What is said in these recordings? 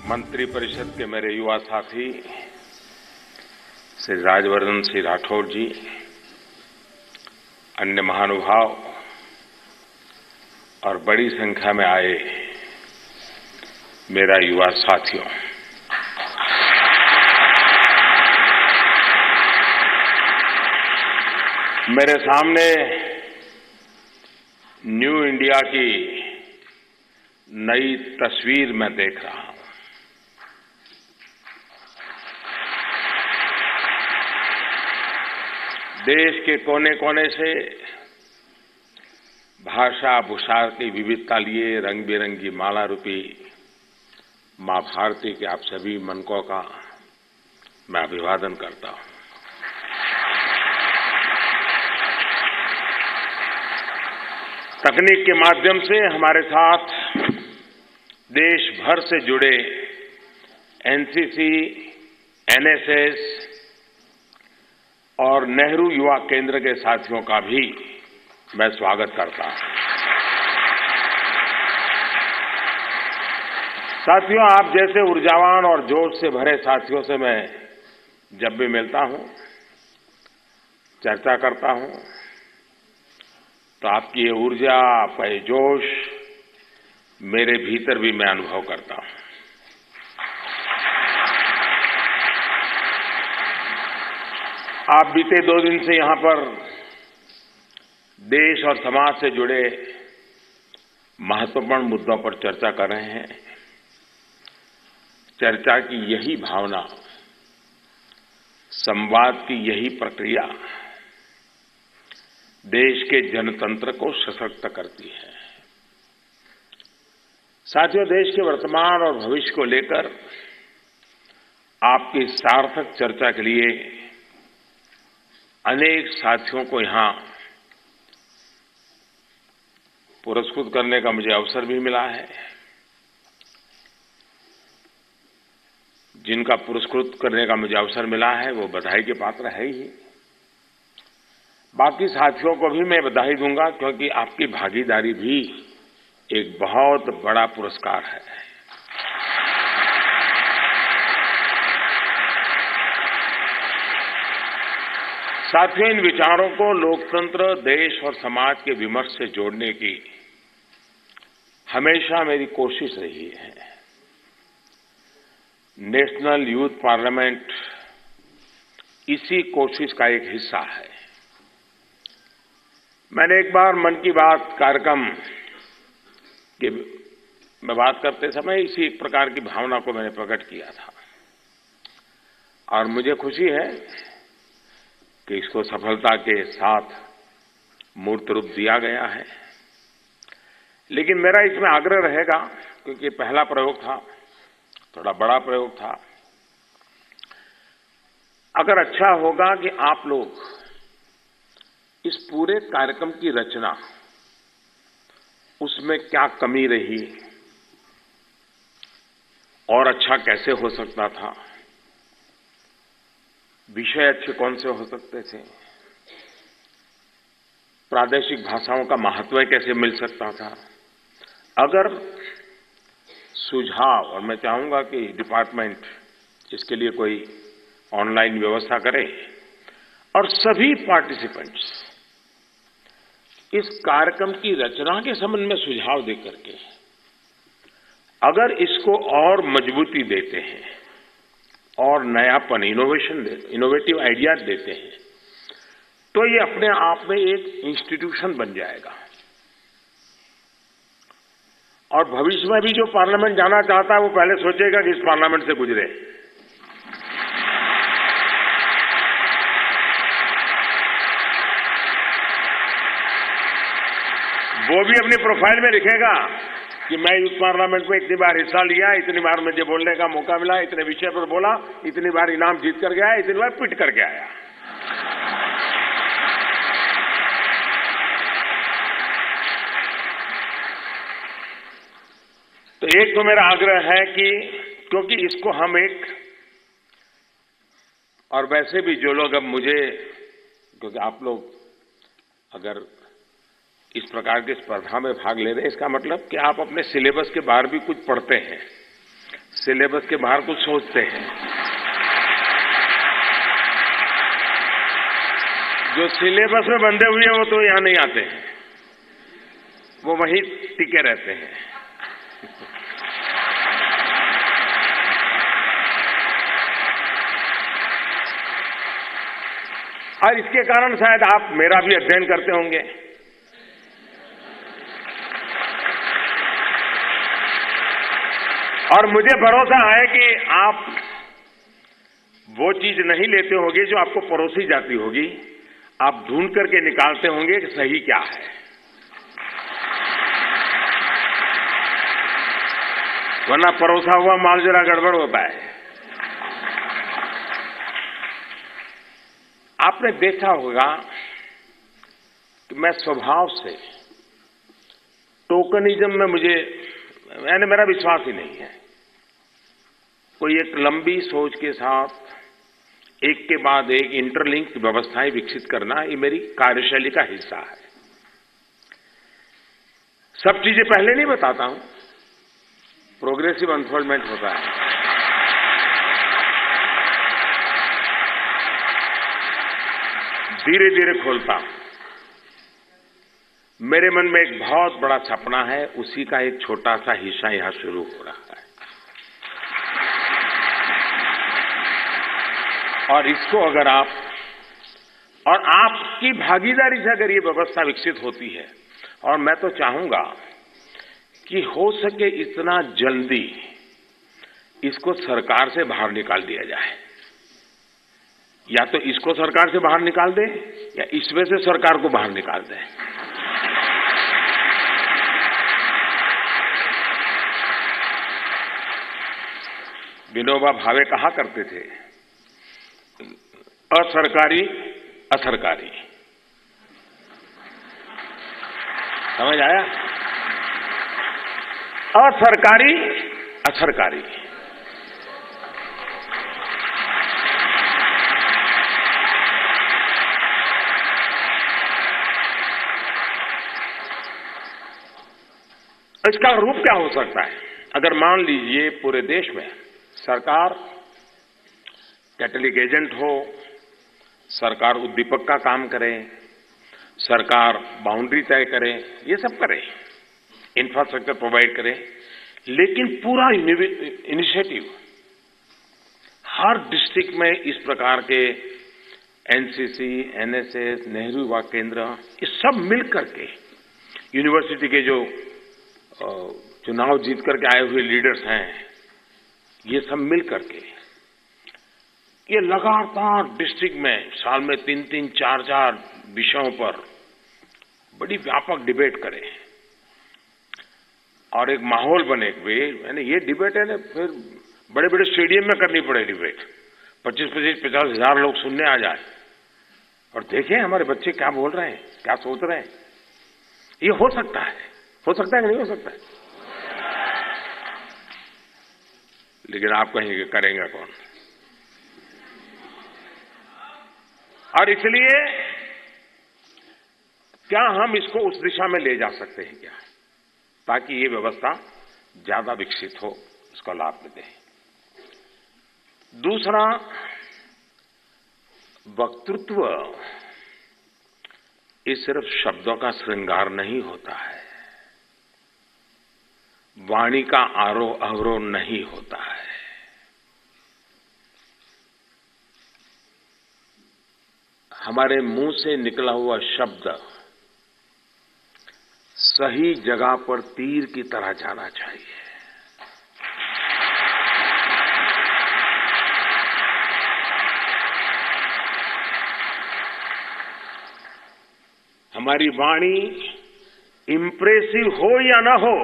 मंत्रिपरिषद के मेरे युवा साथी श्री राजवर्धन सिंह राठौड़ जी, अन्य महानुभाव और बड़ी संख्या में आए मेरा युवा साथियों, मेरे सामने न्यू इंडिया की नई तस्वीर मैं देख रहा हूं। देश के कोने कोने से भाषा भूषा की विविधता लिए रंग बिरंगी माला रूपी मां भारती के आप सभी मनकों का मैं अभिवादन करता हूं। तकनीक के माध्यम से हमारे साथ देश भर से जुड़े एनसीसी, एनएसएस और नेहरू युवा केंद्र के साथियों का भी मैं स्वागत करता हूं। साथियों, आप जैसे ऊर्जावान और जोश से भरे साथियों से मैं जब भी मिलता हूं, चर्चा करता हूं, तो आपकी ये ऊर्जा, आपका ये जोश मेरे भीतर भी मैं अनुभव करता हूं। आप बीते 2 दिन से यहां पर देश और समाज से जुड़े महत्वपूर्ण मुद्दों पर चर्चा कर रहे हैं। चर्चा की यही भावना, संवाद की यही प्रक्रिया देश के जनतंत्र को सशक्त करती है। साथियों, देश के वर्तमान और भविष्य को लेकर आपकी सार्थक चर्चा के लिए अनेक साथियों को यहां पुरस्कृत करने का मुझे अवसर भी मिला है। जिनका पुरस्कृत करने का मुझे अवसर मिला है वो बधाई के पात्र है ही। बाकी साथियों को भी मैं बधाई दूंगा, क्योंकि आपकी भागीदारी भी एक बहुत बड़ा पुरस्कार है। साथियों, इन विचारों को लोकतंत्र, देश और समाज के विमर्श से जोड़ने की हमेशा मेरी कोशिश रही है। नेशनल यूथ पार्लियामेंट इसी कोशिश का एक हिस्सा है। मैंने एक बार मन की बात कार्यक्रम में बात करते समय इसी प्रकार की भावना को मैंने प्रकट किया था, और मुझे खुशी है कि इसको सफलता के साथ मूर्त रूप दिया गया है। लेकिन मेरा इसमें आग्रह रहेगा, क्योंकि पहला प्रयोग था, थोड़ा बड़ा प्रयोग था। अगर अच्छा होगा कि आप लोग इस पूरे कार्यक्रम की रचना, उसमें क्या कमी रही और अच्छा कैसे हो सकता था, विषय अच्छे कौन से हो सकते थे, प्रादेशिक भाषाओं का महत्व कैसे मिल सकता था, अगर सुझाव, और मैं चाहूंगा कि डिपार्टमेंट इसके लिए कोई ऑनलाइन व्यवस्था करे और सभी पार्टिसिपेंट्स इस कार्यक्रम की रचना के संबंध में सुझाव देकर के अगर इसको और मजबूती देते हैं और नयापन, इनोवेटिव आइडियाज देते हैं, तो ये अपने आप में एक इंस्टीट्यूशन बन जाएगा। और भविष्य में भी जो पार्लियामेंट जाना चाहता है वो पहले सोचेगा कि इस पार्लियामेंट से गुजरे। वो भी अपनी प्रोफाइल में लिखेगा कि मैं यूथ पार्लियामेंट में इतनी बार हिस्सा लिया, इतनी बार मुझे बोलने का मौका मिला, इतने विषय पर बोला, इतनी बार इनाम जीत करके आया, इतनी बार पिट करके आया। तो एक तो मेरा आग्रह है कि क्योंकि इसको हम एक, और वैसे भी जो लोग अब मुझे, क्योंकि आप लोग अगर इस प्रकार की स्पर्धा में भाग ले रहे हैं, इसका मतलब कि आप अपने सिलेबस के बाहर भी कुछ पढ़ते हैं, सिलेबस के बाहर कुछ सोचते हैं। जो सिलेबस में बंधे हुए हैं वो तो यहां नहीं आते हैं, वो वहीं टिके रहते हैं। और इसके कारण शायद आप मेरा भी अध्ययन करते होंगे। और मुझे भरोसा है कि आप वो चीज नहीं लेते होंगे जो आपको परोसी जाती होगी, आप ढूंढ करके निकालते होंगे कि सही क्या है। वरना परोसा हुआ माल जरा गड़बड़ होता है। आपने देखा होगा कि मैं स्वभाव से टोकनिज्म में मेरा विश्वास ही नहीं है। कोई एक लंबी सोच के साथ एक के बाद एक इंटरलिंक्ड व्यवस्थाएं विकसित करना, ये मेरी कार्यशैली का हिस्सा है। सब चीजें पहले नहीं बताता हूं, प्रोग्रेसिव अनफोल्डमेंट होता है। धीरे धीरे खोलता हूं। मेरे मन में एक बहुत बड़ा सपना है, उसी का एक छोटा सा हिस्सा यहां शुरू हो रहा है। और इसको अगर आपकी भागीदारी से अगर ये व्यवस्था विकसित होती है, और मैं तो चाहूंगा कि हो सके इतना जल्दी इसको सरकार से बाहर निकाल दिया जाए। या तो इसको सरकार से बाहर निकाल दे, या इसमें से सरकार को बाहर निकाल दे। विनोबा भावे कहा करते थे, असरकारी असरकारी। समझ आया? असरकारी असरकारी। इसका रूप क्या हो सकता है? अगर मान लीजिए पूरे देश में सरकार कैटलिक एजेंट हो, सरकार उद्दीपक का काम करे, सरकार बाउंड्री तय करे, ये सब करे, इंफ्रास्ट्रक्चर प्रोवाइड करे, लेकिन पूरा इनिशिएटिव हर डिस्ट्रिक्ट में इस प्रकार के एनसीसी, एनएसएस, नेहरू युवा केंद्र, ये सब मिलकर के यूनिवर्सिटी के जो चुनाव जीत करके आए हुए लीडर्स हैं, ये सब मिलकर के ये लगातार डिस्ट्रिक्ट में साल में 3-3, 4-4 विषयों पर बड़ी व्यापक डिबेट करें और एक माहौल बने हुए, यानी ये डिबेट है ना, फिर बड़े बड़े स्टेडियम में करनी पड़े डिबेट, 25-50 हजार लोग सुनने आ जाए और देखें हमारे बच्चे क्या बोल रहे हैं, क्या सोच रहे हैं। ये हो सकता है कि नहीं हो सकता है? लेकिन आप कहेंगे करेंगे कौन? और इसलिए क्या हम इसको उस दिशा में ले जा सकते हैं क्या, ताकि ये व्यवस्था ज्यादा विकसित हो, उसका लाभ मिले। दूसरा, वक्तृत्व ये सिर्फ शब्दों का श्रृंगार नहीं होता है, वाणी का आरोह अवरोह नहीं होता है। हमारे मुंह से निकला हुआ शब्द सही जगह पर तीर की तरह जाना चाहिए। हमारी वाणी इंप्रेसिव हो या ना हो,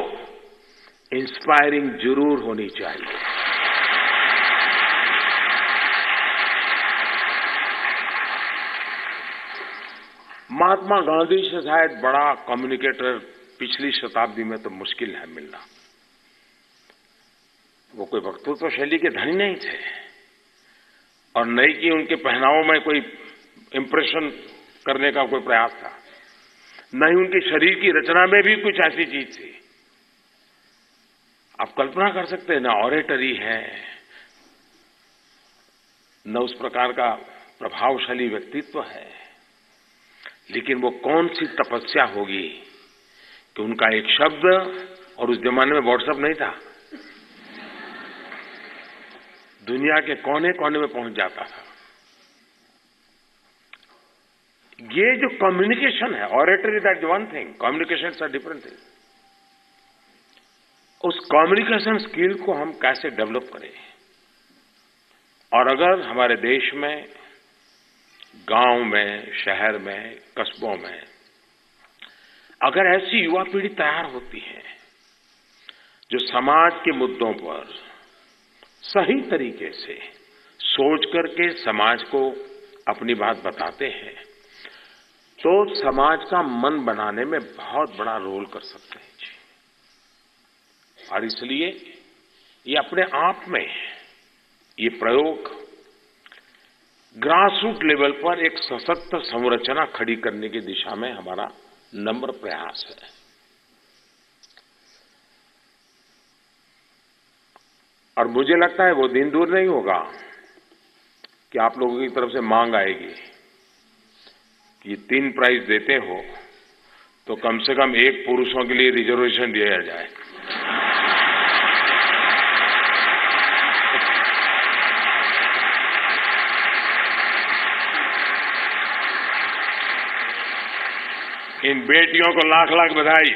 इंस्पायरिंग जरूर होनी चाहिए। महात्मा गांधी से शायद बड़ा कम्युनिकेटर पिछली शताब्दी में तो मुश्किल है मिलना। वो कोई वक्तृत्व शैली के धनी नहीं थे और न कि उनके पहनावों में कोई इंप्रेशन करने का कोई प्रयास था, न ही उनके शरीर की रचना में भी कुछ ऐसी चीज थी। आप कल्पना कर सकते हैं, न ऑरेटरी है, न उस प्रकार का प्रभावशाली व्यक्तित्व है, लेकिन वो कौन सी तपस्या होगी कि उनका एक शब्द, और उस जमाने में व्हाट्सएप नहीं था, दुनिया के कोने कोने में पहुंच जाता था। ये जो कम्युनिकेशन है, oratory that one thing, communication are different thing. उस कम्युनिकेशन स्किल को हम कैसे डेवलप करें, और अगर हमारे देश में गांव में, शहर में, कस्बों में अगर ऐसी युवा पीढ़ी तैयार होती है जो समाज के मुद्दों पर सही तरीके से सोच करके समाज को अपनी बात बताते हैं, तो समाज का मन बनाने में बहुत बड़ा रोल कर सकते हैं जी। और इसलिए ये अपने आप में ये प्रयोग ग्रासरूट लेवल पर एक सशक्त संरचना खड़ी करने की दिशा में हमारा नम्र प्रयास है। और मुझे लगता है वो दिन दूर नहीं होगा कि आप लोगों की तरफ से मांग आएगी कि 3 प्राइज देते हो तो कम से कम एक पुरुषों के लिए रिजर्वेशन दिया जाए। इन बेटियों को लाख लाख बधाई।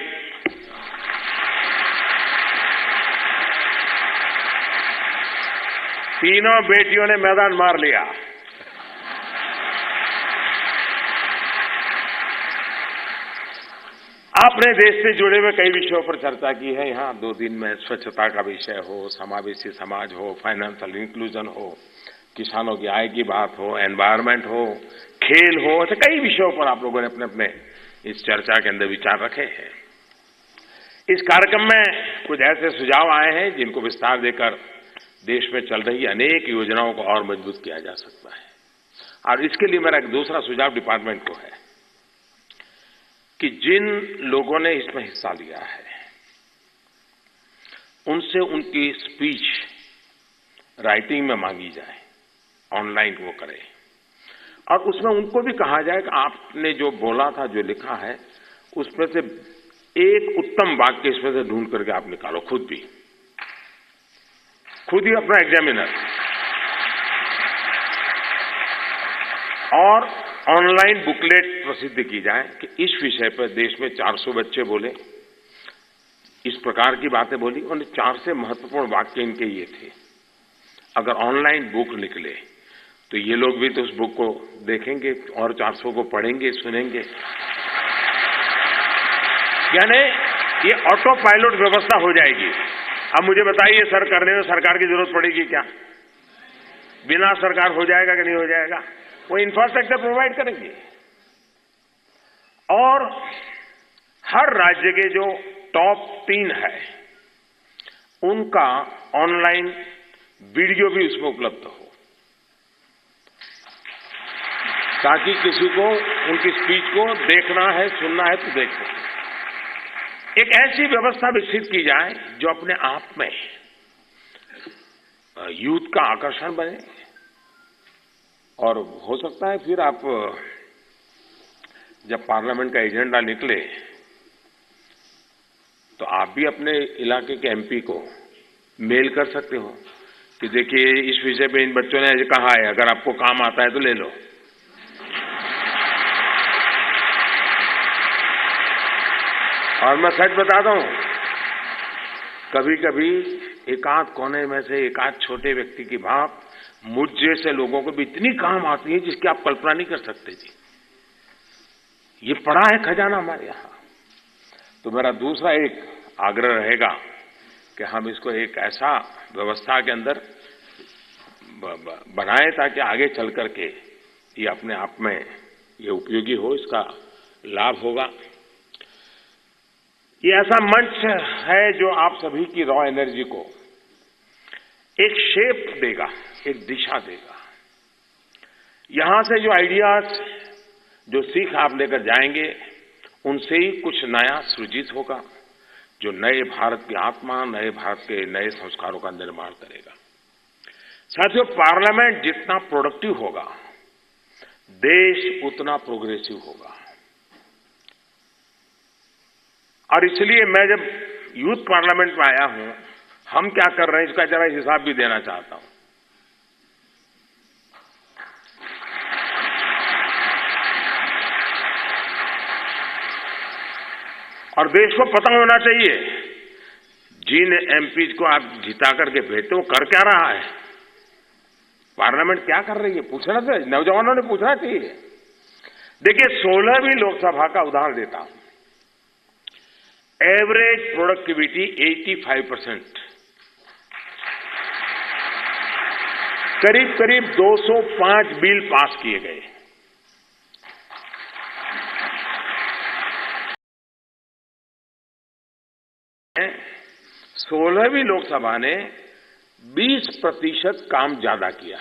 तीनों बेटियों ने मैदान मार लिया। आपने देश से जुड़े हुए कई विषयों पर चर्चा की है यहाँ 2 दिन में। स्वच्छता का विषय हो, समावेशी समाज हो, फाइनेंशियल इंक्लूजन हो, किसानों की आय की बात हो, एनवायरमेंट हो, खेल हो, ऐसे कई विषयों पर आप लोगों ने अपने अपने इस चर्चा के अंदर विचार रखे हैं। इस कार्यक्रम में कुछ ऐसे सुझाव आए हैं जिनको विस्तार देकर देश में चल रही अनेक योजनाओं को और मजबूत किया जा सकता है। और इसके लिए मेरा एक दूसरा सुझाव डिपार्टमेंट को है कि जिन लोगों ने इसमें हिस्सा लिया है उनसे उनकी स्पीच राइटिंग में मांगी जाए, ऑनलाइन वो करें, और उसमें उनको भी कहा जाए कि आपने जो बोला था, जो लिखा है, उसमें से एक उत्तम वाक्य इसमें से ढूंढ करके आप निकालो, खुद ही अपना एग्जामिनर। और ऑनलाइन बुकलेट प्रसिद्ध की जाए कि इस विषय पर देश में 400 बच्चे बोले, इस प्रकार की बातें बोली, और 4 से महत्वपूर्ण वाक्य इनके ये थे। अगर ऑनलाइन बुक निकले तो ये लोग भी तो उस बुक को देखेंगे और 400 को पढ़ेंगे, सुनेंगे। यानी ये ऑटो पायलट व्यवस्था हो जाएगी। अब मुझे बताइए, सर करने में सरकार की जरूरत पड़ेगी क्या? बिना सरकार हो जाएगा कि नहीं हो जाएगा? वो इंफ्रास्ट्रक्चर प्रोवाइड करेंगे। और हर राज्य के जो टॉप 3 है उनका ऑनलाइन वीडियो भी उसमें उपलब्ध हो, ताकि किसी को उनकी स्पीच को देखना है, सुनना है तो देख सके। एक ऐसी व्यवस्था विकसित की जाए जो अपने आप में यूथ का आकर्षण बने। और हो सकता है फिर आप जब पार्लियामेंट का एजेंडा निकले तो आप भी अपने इलाके के एमपी को मेल कर सकते हो कि देखिए इस विषय पे इन बच्चों ने कहा है, अगर आपको काम आता है तो ले लो। और मैं सच बताता हूं, कभी कभी एकाध कोने में से एकाध छोटे व्यक्ति की बात मुझ जैसे लोगों को भी इतनी काम आती है जिसकी आप कल्पना नहीं कर सकते जी। ये पड़ा है खजाना हमारे यहां। तो मेरा दूसरा एक आग्रह रहेगा कि हम इसको एक ऐसा व्यवस्था के अंदर बनाएं ताकि आगे चल करके ये अपने आप में ये उपयोगी हो, इसका लाभ होगा। ये ऐसा मंच है जो आप सभी की रॉ एनर्जी को एक शेप देगा, एक दिशा देगा। यहां से जो आइडियाज, जो सीख आप लेकर जाएंगे, उनसे ही कुछ नया सृजित होगा, जो नए भारत की आत्मा, नए भारत के नए संस्कारों का निर्माण करेगा। साथियों, पार्लियामेंट जितना प्रोडक्टिव होगा, देश उतना प्रोग्रेसिव होगा। और इसलिए मैं जब यूथ पार्लियामेंट में आया हूं, हम क्या कर रहे हैं इसका जरा हिसाब भी देना चाहता हूं। और देश को पता होना चाहिए, जिन एमपीज को आप जिता करके भेजते हो कर क्या रहा है, पार्लियामेंट क्या कर रही है, पूछना चाहिए, नौजवानों ने पूछना चाहिए। देखिए, 16वीं लोकसभा का उदाहरण देता हूं। एवरेज प्रोडक्टिविटी 85%, करीब करीब 205 बिल पास किए गए। सोलहवीं लोकसभा ने 20% काम ज्यादा किया।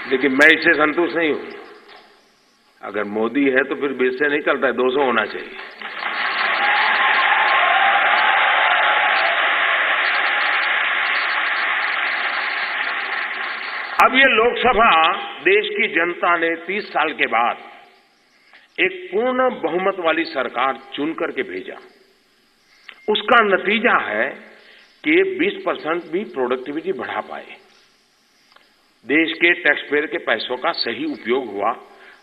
लेकिन मैं इससे संतुष्ट नहीं हूं। अगर मोदी है तो फिर 20 से नहीं चलता है, 200 होना चाहिए। अब ये लोकसभा देश की जनता ने 30 साल के बाद एक पूर्ण बहुमत वाली सरकार चुन करके भेजा। उसका नतीजा है कि 20% भी प्रोडक्टिविटी बढ़ा पाए। देश के टैक्स पेयर के पैसों का सही उपयोग हुआ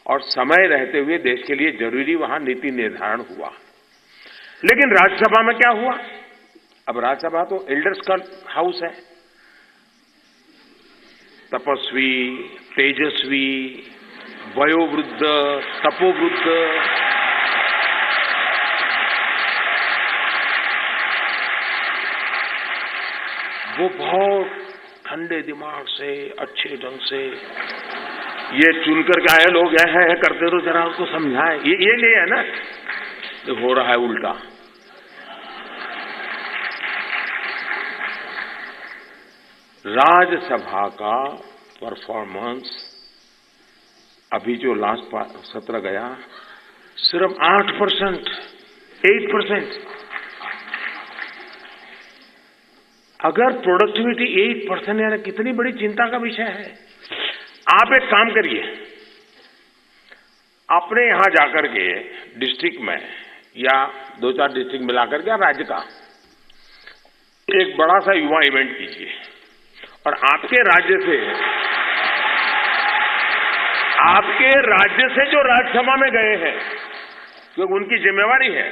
और समय रहते हुए देश के लिए जरूरी वहां नीति निर्धारण हुआ। लेकिन राज्यसभा में क्या हुआ? अब राज्यसभा तो एल्डर्स का हाउस है। तपस्वी, तेजस्वी, वयोवृद्ध, तपोवृद्ध, वो बहुत ठंडे दिमाग से, अच्छे ढंग से ये चुनकर के आए लोग है करते रहो, जरा उसको समझाएं। ये नहीं है ना, तो हो रहा है उल्टा। राज्यसभा का परफॉर्मेंस अभी जो लास्ट सत्र गया, सिर्फ 8%, 8%। अगर प्रोडक्टिविटी 8% यानी कितनी बड़ी चिंता का विषय है। आप एक काम करिए, अपने यहां जाकर के डिस्ट्रिक्ट में या 2-4 डिस्ट्रिक्ट मिलाकर के राज्य का एक बड़ा सा युवा इवेंट कीजिए और आपके राज्य से जो राज्यसभा में गए हैं, क्योंकि उनकी जिम्मेवारी है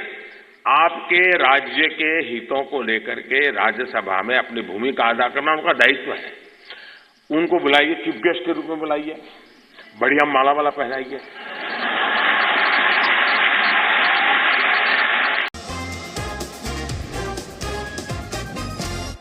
आपके राज्य के हितों को लेकर के राज्यसभा में अपनी भूमिका अदा करना, उनका दायित्व है। उनको बुलाइए, चीफ गेस्ट के रूप में बुलाइए, बढ़िया माला वाला पहनाइए,